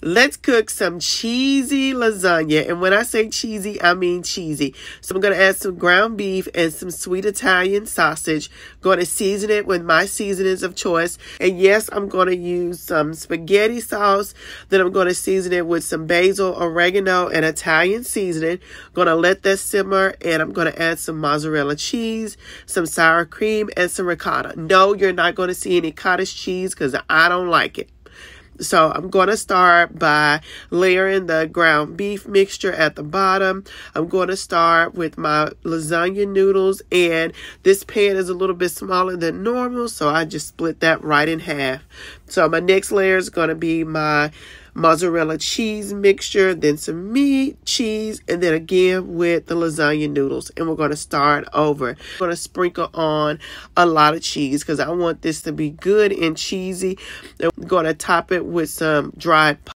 Let's cook some cheesy lasagna. And when I say cheesy, I mean cheesy. So I'm going to add some ground beef and some sweet Italian sausage. Going to season it with my seasonings of choice. And yes, I'm going to use some spaghetti sauce. Then I'm going to season it with some basil, oregano, and Italian seasoning. Going to let that simmer. And I'm going to add some mozzarella cheese, some sour cream, and some ricotta. No, you're not going to see any cottage cheese because I don't like it. So I'm going to start by layering the ground beef mixture at the bottom. I'm going to start with my lasagna noodles, and this pan is a little bit smaller than normal, so I just split that right in half. So my next layer is going to be my mozzarella cheese mixture, then some meat, cheese, and then again with the lasagna noodles. And we're going to start over. I'm going to sprinkle on a lot of cheese because I want this to be good and cheesy. I'm going to top it with some dried